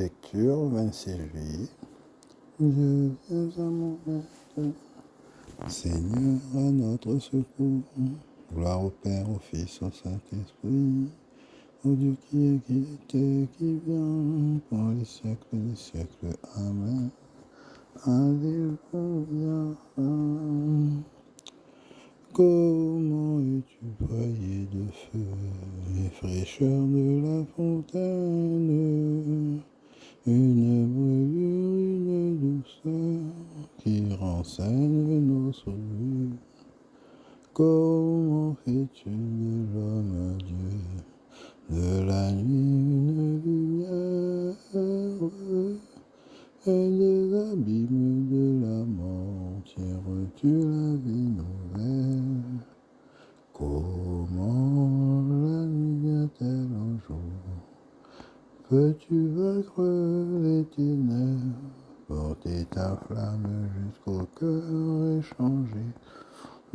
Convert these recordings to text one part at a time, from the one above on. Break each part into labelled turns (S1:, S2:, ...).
S1: lecture, 26 juillet. Je viens à mon aide, Seigneur, à notre secours. Gloire au Père, au Fils, au Saint-Esprit, au Dieu qui est, qui était, qui vient, pour les siècles des siècles. Amen. Alléluia. Comment es-tu foyer de feu et fraîcheur de la fontaine, une brûlure, une douceur qui renseigne nos souliers. Comment fais-tu de l'homme Dieu, de la nuit une lumière, et des abîmes de la mort tires-tu la vie nouvelle? Comment la nuit vient-elle un jour? Peux-tu vaincre les ténèbres, porter ta flamme jusqu'au cœur et changer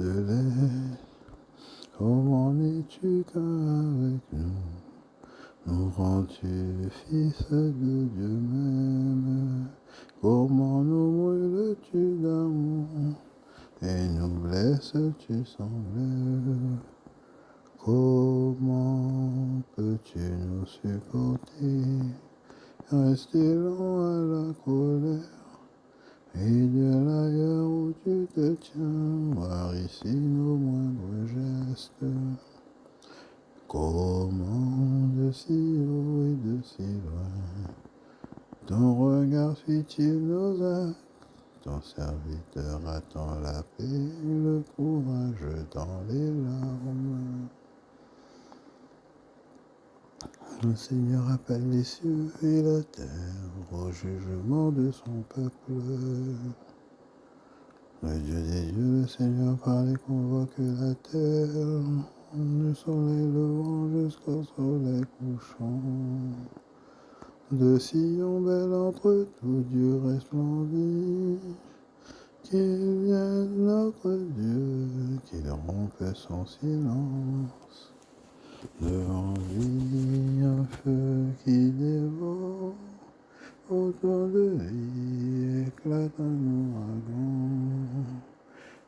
S1: de l'air? Comment n'es-tu qu'avec nous? Nous rends-tu fils de Dieu même? Comment nous brûles-tu d'amour et nous blesses-tu sans bleu? Comment peux-tu nous supporter, rester lent à la colère, et de l'ailleurs où tu te tiens, voir ici nos moindres gestes? Comment de si haut et de si loin, ton regard suit-il nos actes? Ton serviteur attend la paix, le courage dans les larmes. Le Seigneur appelle les cieux et la terre au jugement de son peuple. Le Dieu des dieux, le Seigneur parle et convoque la terre, du soleil levant jusqu'au soleil couchant. De Sion belle entre tous, Dieu resplendit. Qu'il vienne notre Dieu, qu'il rompe son silence. Devant lui, un feu qui dévore, autour de lui éclate un ouragan.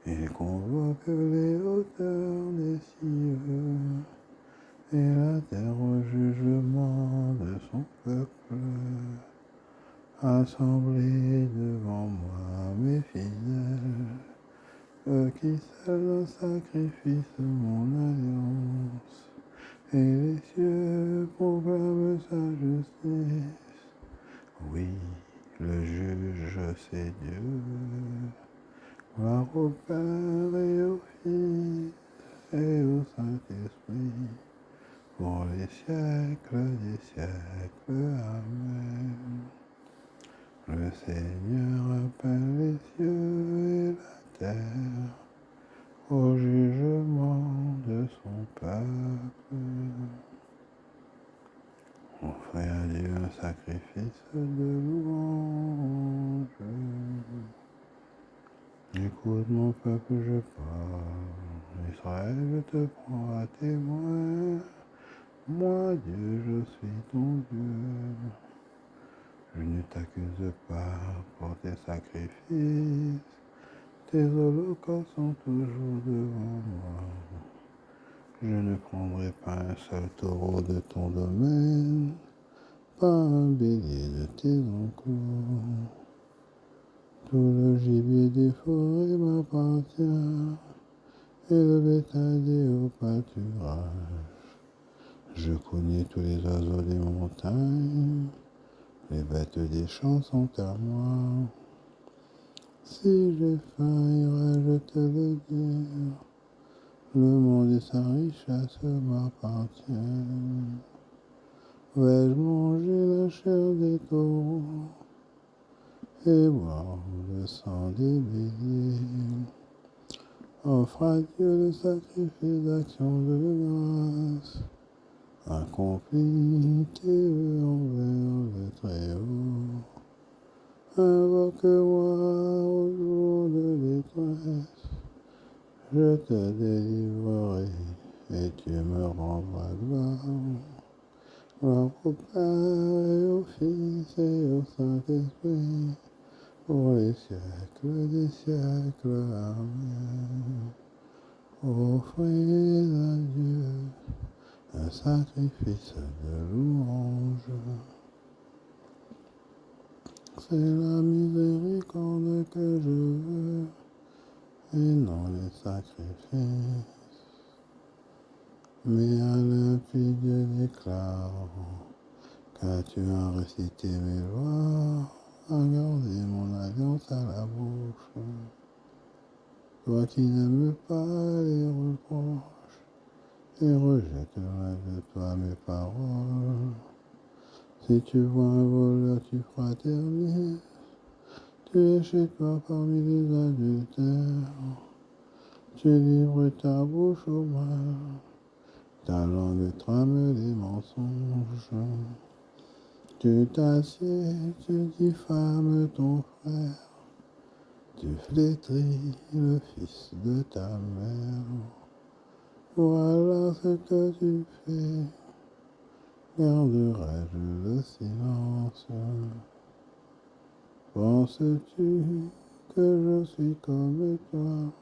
S1: Il convoque les hauteurs des cieux et la terre au jugement de son peuple. Assemblez devant moi mes fidèles, eux qui scellent un sacrifice mon alliance. Et les cieux proclament sa justice. Oui, le juge c'est Dieu. Gloire au Père et au Fils et au Saint-Esprit, pour les siècles des siècles. Amen. Le Seigneur appelle les cieux et la terre au jugement de son peuple. Offrez à Dieu un sacrifice de louange. Écoute mon peuple, je parle. Israël, je te prends à témoin. Moi, Dieu, je suis ton Dieu. Je ne t'accuse pas pour tes sacrifices. Tes holocaustes sont toujours devant moi. Je ne prendrai pas un seul taureau de ton domaine, pas un bélier de tes encours. Tout le gibier des forêts m'appartient, et le bétail des hauts pâturages. Je connais tous les oiseaux des montagnes, les bêtes des champs sont à moi. Si j'ai faim, irai-je te le dire, le monde et sa richesse m'appartiennent. Vais-je manger la chair des taureaux et boire le sang des béliers? Offre à Dieu le sacrifice d'action de grâce. Accomplis tes vœux envers le Très-Haut. Invoque-moi au jour de détresse. Je te délivrerai et tu me rendras gloire. Gloire au Père et au Fils Fils et au Saint-Esprit, pour les siècles des siècles. Amen. Offrez à Dieu un sacrifice de louange. C'est la miséricorde que je veux, et non les sacrifices. Mais à l'impie Dieu déclare, car tu as récité mes lois, as gardé mon alliance à la bouche. Toi qui n'aimes pas les reproches, et rejettes loin de toi mes paroles. Si tu vois un voleur, tu fraternises, tu es chez toi parmi les adultères, tu livres ta bouche au mal, ta langue trame les mensonges. Tu t'assieds, tu diffames ton frère, tu flétris le fils de ta mère. Voilà ce que tu fais, garderai-je le silence? Penses-tu que je suis comme toi?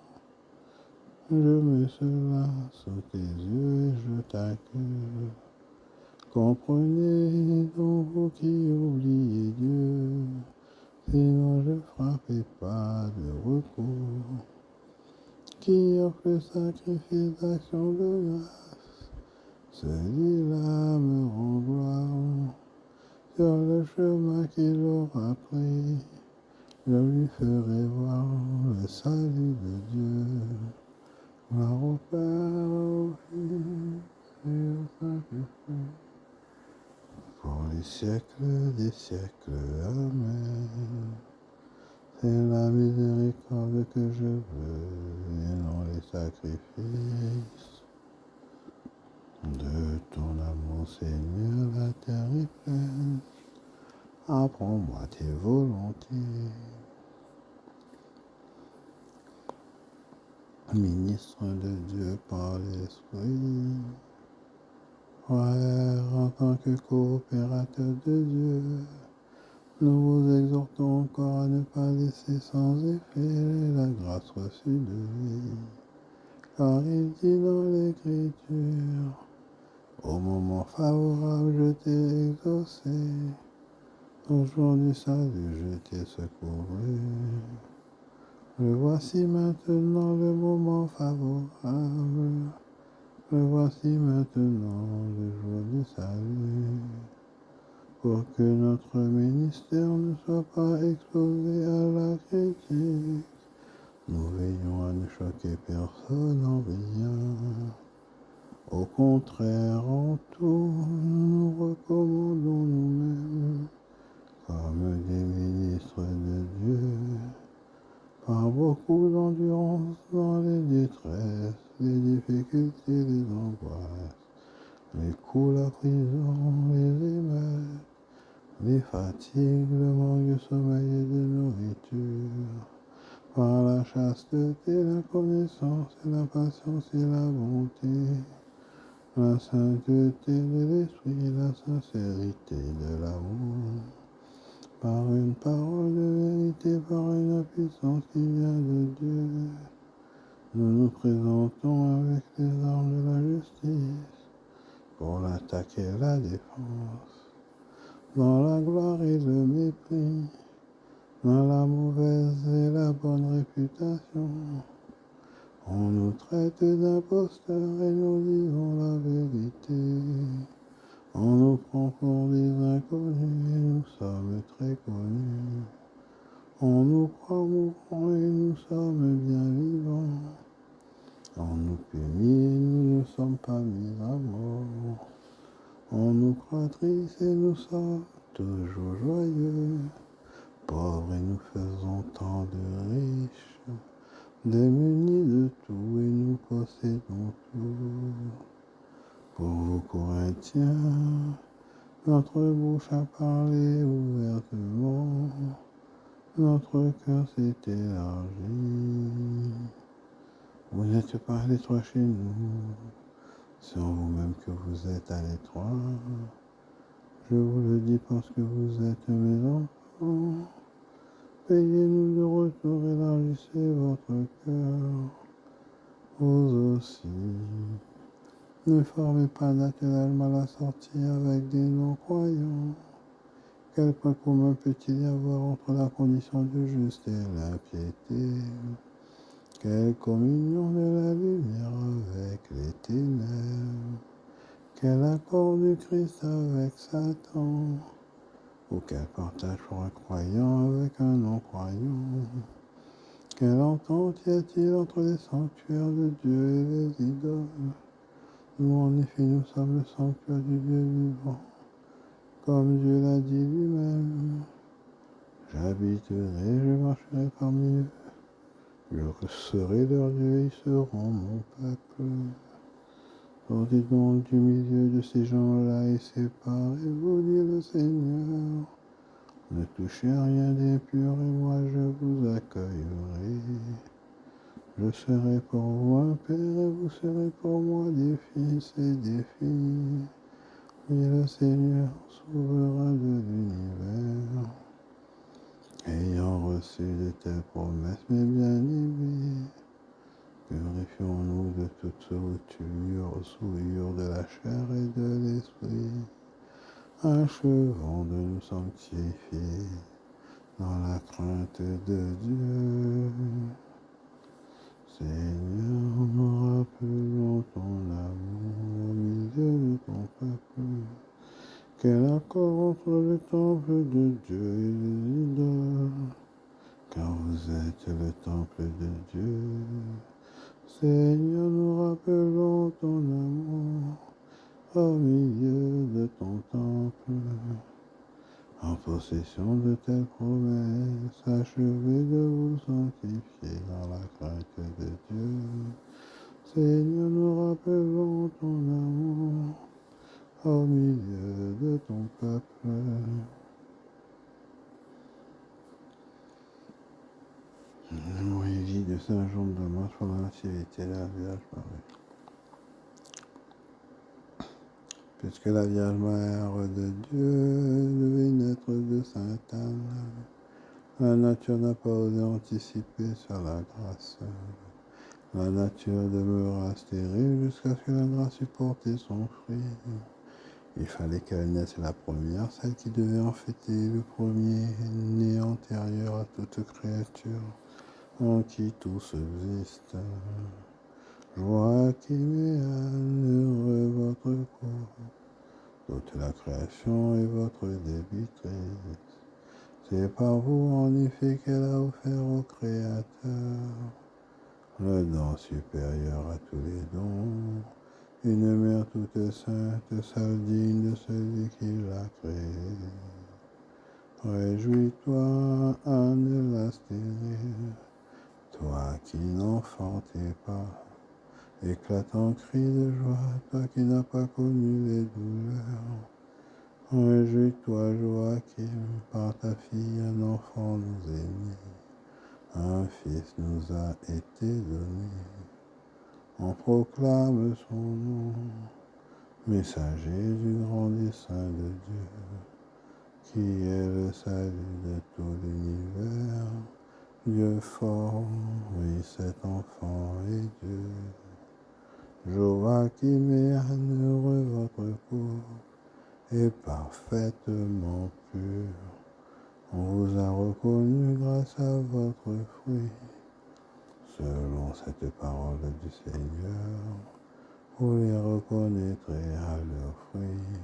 S1: Je mets cela sous tes yeux et je t'accuse. Comprenez donc vous qui oubliez Dieu, sinon je frappais pas de recours. Qui offre le sacrifice d'action de grâce, celui-là me rend gloire. Sur le chemin qu'il aura pris, je lui ferai voir le salut de Dieu. Gloire au Père, au Fils et au Saint-Esprit, pour les siècles des siècles. Amen. C'est la miséricorde que je veux, et non les sacrifices. De ton amour, Seigneur, la terre est pleine. Apprends-moi tes volontés. Ministre de Dieu par l'Esprit, frère en tant que coopérateur de Dieu, nous vous exhortons encore à ne pas laisser sans effet la grâce reçue de lui, car il dit dans l'Écriture, au moment favorable je t'ai exaucé, au jour du salut je t'ai secouru. Le voici maintenant le moment favorable. Le voici maintenant le jour du salut. Pour que notre ministère ne soit pas exposé à la critique, nous veillons à ne choquer personne en rien. Au contraire, en tout, nous nous recommandons nous-mêmes comme des ministres de Dieu, par beaucoup d'endurance dans les détresses, les difficultés, les angoisses, les coups, la prison, les émeutes, les fatigues, le manque de sommeil et de nourriture, par la chasteté, la connaissance et la patience et la bonté, la sainteté de l'esprit, la sincérité de l'amour, par une parole de vérité, par une puissance qui vient de Dieu. Nous nous présentons avec les armes de la justice pour l'attaque et la défense, dans la gloire et le mépris, dans la mauvaise et la bonne réputation. On nous traite d'imposteurs et nous disons la vérité. On nous prend pour des inconnus et nous sommes très connus. On nous croit mourants et nous sommes bien vivants. On nous punit et nous ne sommes pas mis à mort. On nous croit tristes et nous sommes toujours joyeux. Pauvres et nous faisons tant de riches, démunis de tout et nous possédons tout. Pour vous Corinthiens, notre bouche a parlé ouvertement, notre cœur s'est élargi. Vous n'êtes pas à l'étroit chez nous, c'est en vous-même que vous êtes à l'étroit. Je vous le dis parce que vous êtes mes enfants. Payez-nous de retour, élargissez votre cœur. Vous aussi. Ne formez pas d'attelage mal assorti avec des non-croyants. Quel point commun peut-il y avoir entre la condition du juste et l'impiété? Quelle communion de la lumière avec les ténèbres? Quel accord du Christ avec Satan? Ou quel partage pour un croyant avec un non-croyant? Quelle entente y a-t-il entre les sanctuaires de Dieu et les idoles? Nous, en effet, nous sommes le sanctuaire du Dieu vivant. Comme Dieu l'a dit lui-même, j'habiterai, je marcherai parmi eux. Je serai leur Dieu, ils seront mon peuple. Sortez donc du milieu de ces gens-là et séparez-vous, dit le Seigneur. Ne touchez à rien d'impur et moi je vous accueillerai. Je serai pour vous un père et vous serez pour moi des fils et des filles. Oui, le Seigneur, souverain de l'univers, ayant reçu de telles promesses, mes bien-aimés, purifions-nous de toute souillure de la chair et de l'esprit, achevons de nous sanctifier dans la crainte de Dieu. Seigneur, nous rappelons ton amour au milieu de ton peuple. Quel accord entre le temple de Dieu et les idoles, car vous êtes le temple de Dieu. Seigneur, nous rappelons ton amour au milieu de ton temple. En possession de telles promesses, achevez de vous sanctifier dans la crainte de Dieu. Seigneur, nous rappelons ton amour au milieu de ton peuple. Oui, de Saint Jean de Damas pour la nativité de la Vierge Marie. Puisque la Vierge Mère de Dieu devait naître de Sainte Anne, la nature n'a pas osé anticiper sur la grâce. La nature demeura stérile jusqu'à ce que la grâce eût porté son fruit. Il fallait qu'elle naisse la première, celle qui devait en fêter le premier-né antérieur à toute créature, en qui tout subsiste. Joachim et Anne, heureux votre corps, toute la création est votre débitrice. C'est par vous en effet qu'elle a offert au Créateur le don supérieur à tous les dons, une mère toute sainte, seule digne de celui qui l'a créée. Réjouis-toi, Anne la stérile, toi qui n'enfantais pas, éclate en cri de joie, toi qui n'as pas connu les douleurs. Réjouis-toi, Joachim, par ta fille un enfant nous est né, un fils nous a été donné. On proclame son nom, messager du grand dessein de Dieu, qui est le salut de tout l'univers. Dieu fort, oui, cet enfant est Dieu. Joachim et Anne, heureux votre couple est parfaitement pur. On vous a reconnu grâce à votre fruit. Selon cette parole du Seigneur, vous les reconnaîtrez à leurs fruits.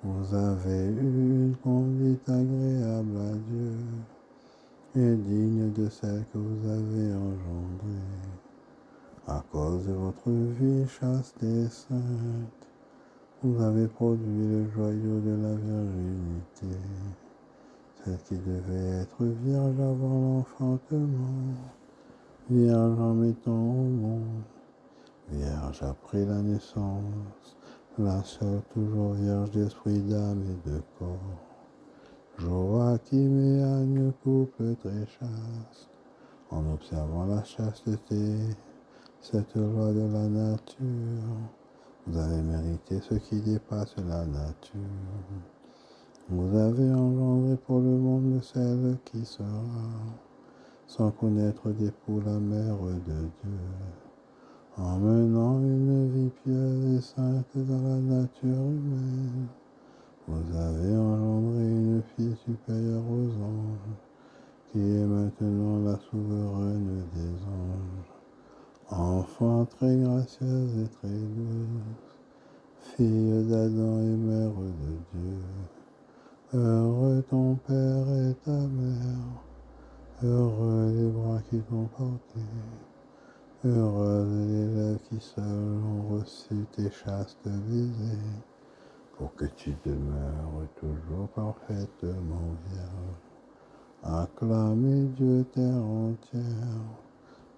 S1: Vous avez eu une conduite agréable à Dieu et digne de celle que vous avez engendrée. À cause de votre vie chaste et sainte, vous avez produit le joyau de la virginité, celle qui devait être vierge avant l'enfantement, vierge en mettant au monde, vierge après la naissance, la seule toujours vierge d'esprit, d'âme et de corps. Joachim et Anne, couple très chaste, en observant la chasteté, cette loi de la nature, Vous avez mérité ce qui dépasse la nature. Vous avez engendré pour le monde celle qui sera, sans connaître d'époux la mère de Dieu, en menant une vie pieuse et sainte dans la nature humaine. Vous avez engendré une fille supérieure aux anges, qui est maintenant la souveraine des anges. Enfant très gracieuse et très douce, fille d'Adam et mère de Dieu. Heureux ton père et ta mère, heureux les bras qui t'ont porté, heureuses les lèvres qui seules ont reçu tes chastes baisers, pour que tu demeures toujours parfaitement vierge. Acclamez Dieu terre entière,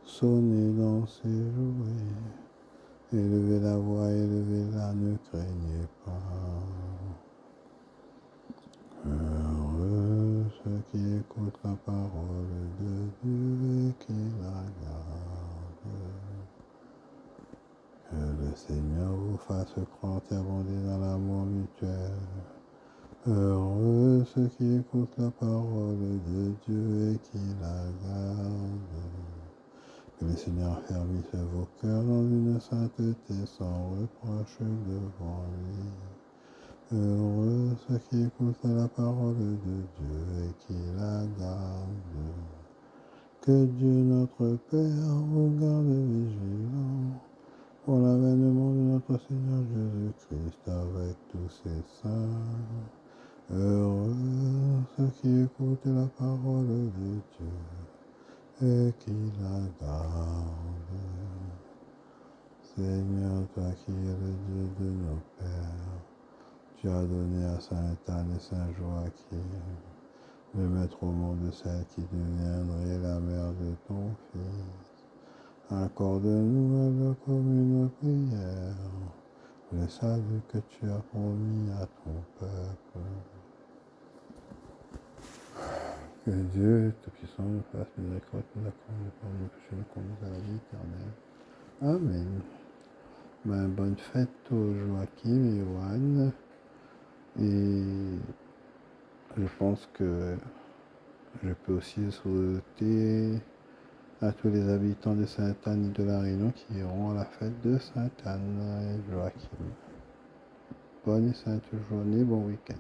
S1: sonnez, dansez, jouez, élevez la voix, élevez-la, ne craignez pas. Heureux ceux qui écoutent la parole de Dieu et qui la gardent. Que le Seigneur vous fasse croître et abonder dans l'amour mutuel. Heureux ceux qui écoutent la parole de Dieu et qui la gardent. Que le Seigneur fermisse vos cœurs dans une sainteté sans reproche devant lui. Heureux ceux qui écoutent la parole de Dieu et qui la gardent. Que Dieu notre Père vous garde vigilants pour l'avènement de notre Seigneur Jésus-Christ avec tous ses saints. Heureux ceux qui écoutent la parole de Dieu et qui la gardent. Seigneur, toi qui es le Dieu de nos pères, tu as donné à Saint Anne et Saint Joachim de mettre au monde celle qui deviendrait la mère de ton Fils. Accorde-nous la commune prière, le salut que tu as promis à ton peuple. Que Dieu Tout-Puissant nous fasse miséricorde, nous accorde par nos péchés, nous conduise à la vie éternelle. Amen. Bonne fête aux Joachim et Joanne. Et je pense que je peux aussi souhaiter à tous les habitants de Sainte-Anne et de la Réunion qui iront à la fête de Sainte-Anne et Joachim. Bonne et sainte journée, bon week-end.